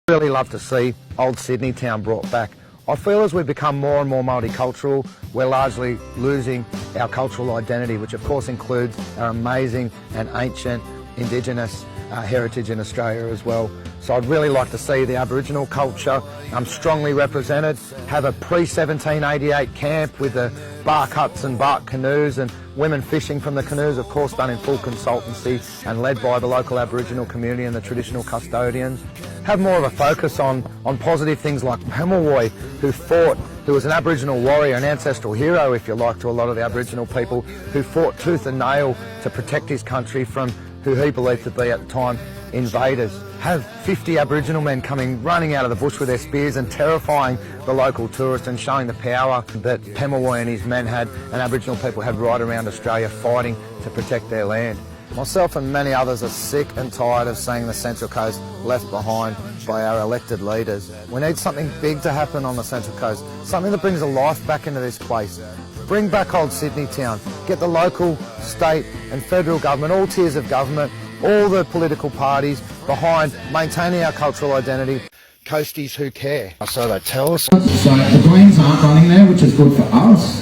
Really love to see old Sydney town brought back. I feel as we become more and more multicultural, we're largely losing our cultural identity, which of course includes our amazing and ancient Indigenous heritage in Australia as well. So I'd really like to see the Aboriginal culture strongly represented, have a pre-1788 camp with the bark huts and bark canoes and women fishing from the canoes, of course done in full consultancy and led by the local Aboriginal community and the traditional custodians. Have more of a focus on positive things like Pemulwuy, who was an Aboriginal warrior, an ancestral hero if you like to a lot of the Aboriginal people, who fought tooth and nail to protect his country from who he believed to be at the time invaders. Have 50 Aboriginal men coming running out of the bush with their spears and terrifying the local tourist and showing the power that Pemulwuy and his men had and Aboriginal people had right around Australia fighting to protect their land. Myself and many others are sick and tired of seeing the Central Coast left behind by our elected leaders. We need something big to happen on the Central Coast, something that brings a life back into this place. Bring back old Sydney town, get the local, state and federal government, all tiers of government, all the political parties behind maintaining our cultural identity. Coasties who care. So they tell us. So the Greens aren't running there, which is good for us.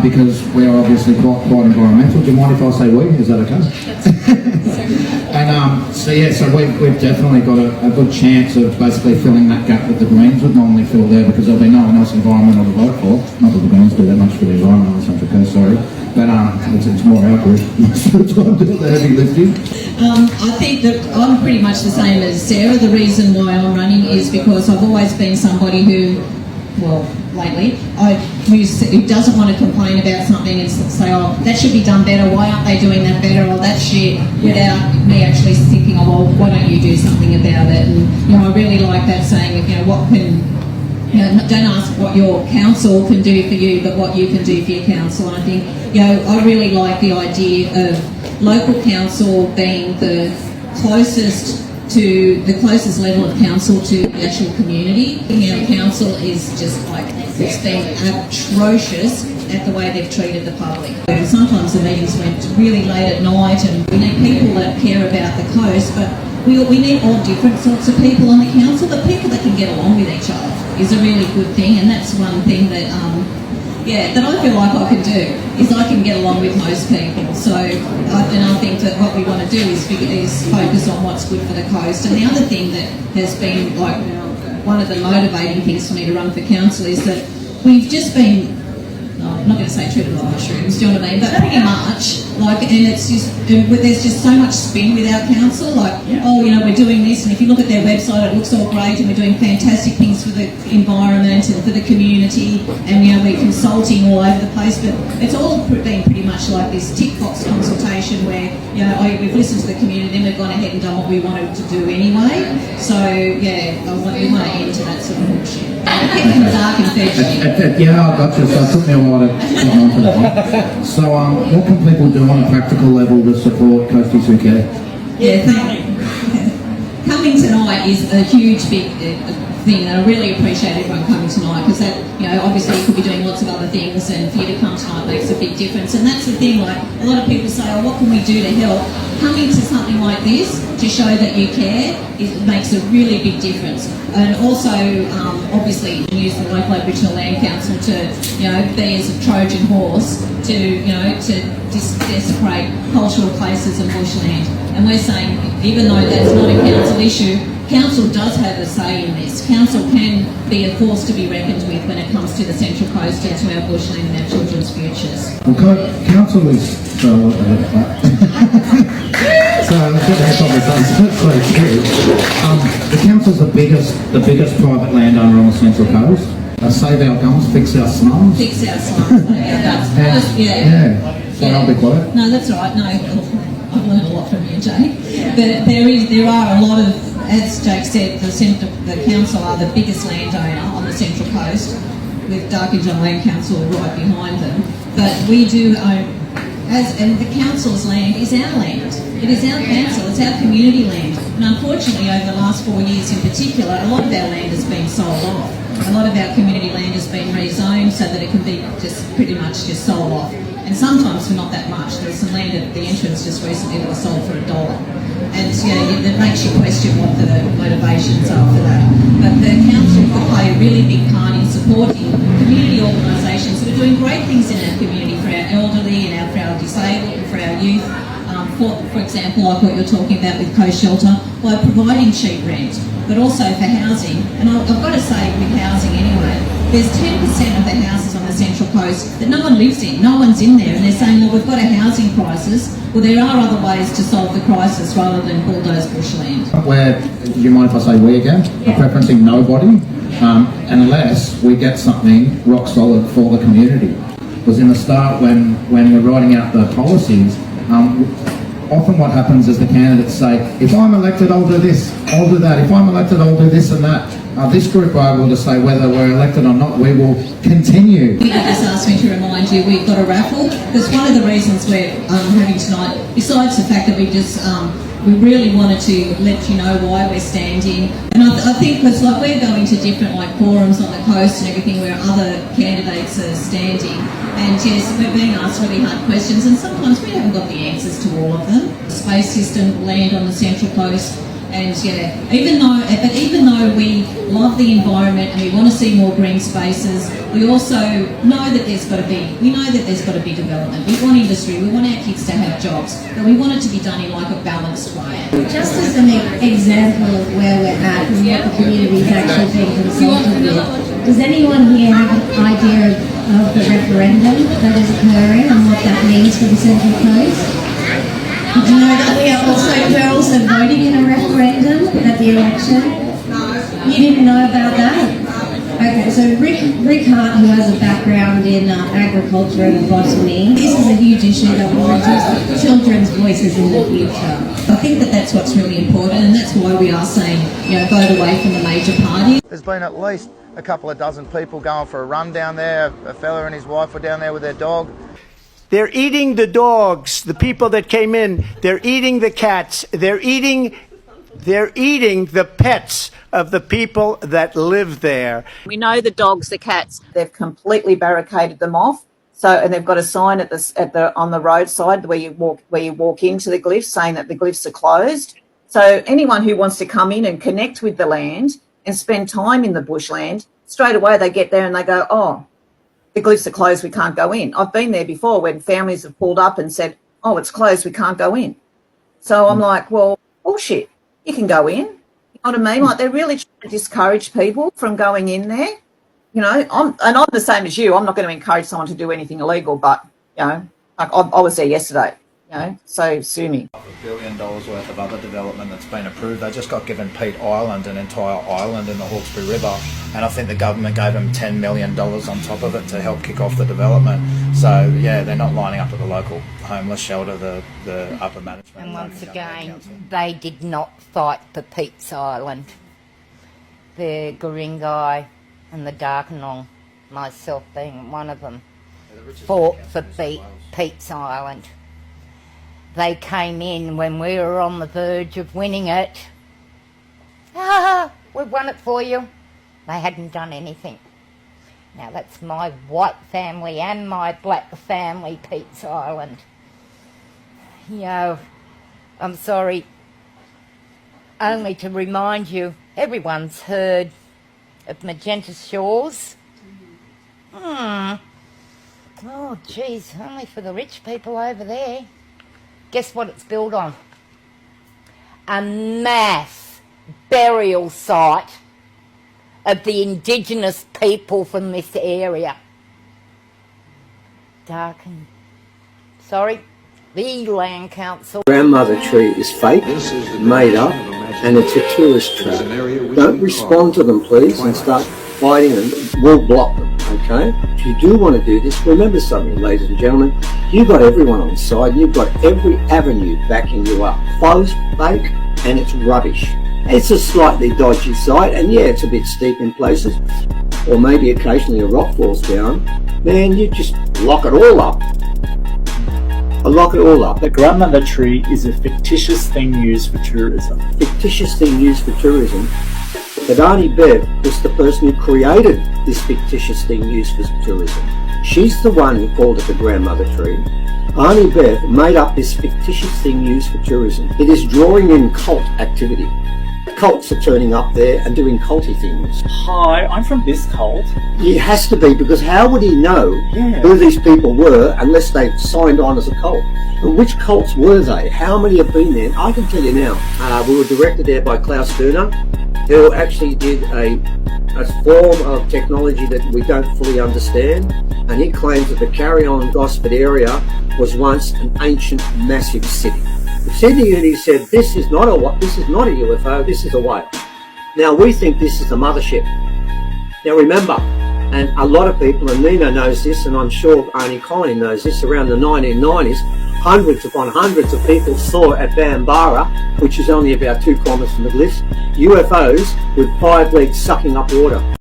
Because we're obviously quite environmental. Do you mind if I say we? Is that okay? And so we've definitely got a good chance of basically filling that gap that the Greens would normally fill there, because there'll be no one else environmental to vote for. Not that the Greens do that much for the environment on the Central Coast, sorry. But it's more our group most of the time doing the heavy lifting. I think that I'm pretty much the same as Sarah. The reason why I'm running is because I've always been somebody who, lately, who doesn't want to complain about something and say, oh, that should be done better, why aren't they doing that better, or that shit, without me actually thinking, oh, well, why don't you do something about it? And, I really like that saying, what can, don't ask what your council can do for you, but what you can do for your council. And I think, I really like the idea of local council being the closest level of council to the actual community. Council is just it's been atrocious at the way they've treated the public. Sometimes the meetings went really late at night, and we need people that care about the coast, but we need all different sorts of people on the council, but people that can get along with each other is a really good thing, and that's one thing that that I feel like I can do, is I can get along with most people. So, and I think that what we want to do is focus on what's good for the coast. And the other thing that has been one of the motivating things for me to run for council is that we've just been, I'm not going to say treated like mushrooms, do you know what I mean? But pretty much, and it's just, there's just so much spin with our council, we're doing this, and if you look at their website, it looks all great, and we're doing fantastic things for the environment and for the community, and we're consulting all over the place, but it's all been pretty much like this tick box consultation where, we've listened to the community, then we've gone ahead and done what we wanted to do anyway. So, we want to end to that sort of bullshit. Getting the dark and fetchy. I got you. So it took me a while to get on to that one. So what can people do on a practical level to support Coasties Who Care? Coming tonight is a huge, big thing, and I really appreciate everyone coming tonight, because that, obviously you could be doing lots of other things, and for you to come tonight makes a big difference. And that's the thing, a lot of people say, oh, what can we do to help? Coming to something like this to show that you care, it makes a really big difference. And also, obviously, use the local Aboriginal Land Council to, be as a Trojan horse to desecrate cultural places and bushland. And we're saying, even though that's not a council issue, council does have a say in this. Council can be a force to be reckoned with when it comes to the Central Coast and to our bushland and our children's futures. Well, council is so the council's the biggest private landowner on the Central Coast. Save our gums, fix our slums. Fix our slums. So I'll be quiet. No, that's all right. No, I've learned a lot from you, Jake. But there are a lot of, as Jake said, the council are the biggest landowner on the Central Coast, with Darkinjung Land Council right behind them. But we do own, and the council's land is our land. It is our council, it's our community land. And unfortunately, over the last 4 years in particular, a lot of our land has been sold off. A lot of our community land has been rezoned so that it can be pretty much sold off. And sometimes for not that much. There's some land at the entrance just recently that was sold for $1. And it makes you question what the motivations are for that. a really big part in supporting community organisations that are doing great things in our community for our elderly and for our disabled and for our youth. For example, like what you're talking about with co-shelter, by providing cheap rent, but also for housing. And I've got to say, with housing anyway, there's 10% of the houses on the Central Coast that no one lives in, no one's in there, and they're saying, well, we've got a housing crisis. Well, there are other ways to solve the crisis rather than bulldoze bushland. Where, do you mind if I say we again? Yeah. I'm preferencing nobody, unless we get something rock solid for the community. Because in the start, when we're writing out the policies, often what happens is the candidates say, if I'm elected, I'll do this, I'll do that. If I'm elected, I'll do this and that. This group are able to say whether we're elected or not, we will continue. You just asked me to remind you we've got a raffle, because one of the reasons we're having tonight, besides the fact that we really wanted to let you know why we're standing, and I think because like we're going to different like forums on the coast and everything where other candidates are standing, and yes, we're being asked really hard questions, and sometimes we haven't got the answers to all of them. Space system, land on the Central Coast. And yeah, even though we love the environment and we want to see more green spaces, we also know that there's got to be development. We want industry, we want our kids to have jobs, but we want it to be done in like a balanced way. Just as an example of where we're at and what the community is actually being consulted with, does anyone here have an idea of the referendum that is occurring and what that means for the Central Coast? Did you know that we're also voting in a referendum at the election? No. You didn't know about that? Okay, so Rick Hart, who has a background in agriculture and botany, this is a huge issue that will reduce children's voices in the future. I think that's what's really important, and that's why we are saying, vote away from the major parties. There's been at least a couple of dozen people going for a run down there. A fella and his wife were down there with their dog. They're eating the dogs, the people that came in. They're eating the cats. They're eating the pets of the people that live there. We know the dogs, the cats. They've completely barricaded them off. And they've got a sign on the roadside where you walk into the glyphs saying that the glyphs are closed. So anyone who wants to come in and connect with the land and spend time in the bushland, straight away they get there and they go, oh, the glyphs are closed, we can't go in. I've been there before when families have pulled up and said, oh, it's closed, we can't go in. So I'm like, well, bullshit, you can go in. You know what I mean? Like, they're really trying to discourage people from going in there. I'm the same as you. I'm not going to encourage someone to do anything illegal, but, like I was there yesterday. So sue me. $1 billion worth of other development that's been approved. They just got given Pete Island, an entire island in the Hawkesbury River, and I think the government gave them $10 million on top of it to help kick off the development. So yeah, they're not lining up at the local homeless shelter, the upper management. And once again, they did not fight for Pete's Island. The Guring-gai and the Darkinong, myself being one of them, fought for Pete's Island. They came in when we were on the verge of winning it. We've won it for you. They hadn't done anything. Now that's my white family and my black family, Pete's Island. I'm sorry. Only to remind you, everyone's heard of Magenta Shores. Oh, geez, only for the rich people over there. Guess what it's built on? A mass burial site of the Indigenous people from this area. The Land Council. Grandmother tree is fake, made up, and it's a tourist trap. Don't respond to them, please, and start fighting them. We'll block them, okay? If you do want to do this, remember something, ladies and gentlemen. You've got everyone on side. You've got every avenue backing you up. Closed, fake, and it's rubbish. It's a slightly dodgy site, and yeah, it's a bit steep in places, or maybe occasionally a rock falls down. Man, you just lock it all up. Lock it all up. The grandmother tree is a fictitious thing used for tourism. Fictitious thing used for tourism? But Arnie Bev was the person who created this fictitious thing used for tourism. She's the one who called it the grandmother tree. Arnie Bev made up this fictitious thing used for tourism. It is drawing in cult activity. cults are turning up there and doing culty things. Hi, I'm from this cult. It has to be, because how would he know who these people were unless they signed on as a cult? And which cults were they? How many have been there? I can tell you now. We were directed there by Klaus Sturner, who actually did a form of technology that we don't fully understand, and he claims that the Carry-on Gosford area was once an ancient, massive city. He said to you, and he said, this is not a UFO, this is a whale. Now we think this is the mothership. Now remember, and a lot of people, and Nina knows this, and I'm sure Arnie Colony knows this, around the 1990s, hundreds upon hundreds of people saw at Bambara, which is only about 2 kilometres from the glyphs, UFOs with 5 legs sucking up water.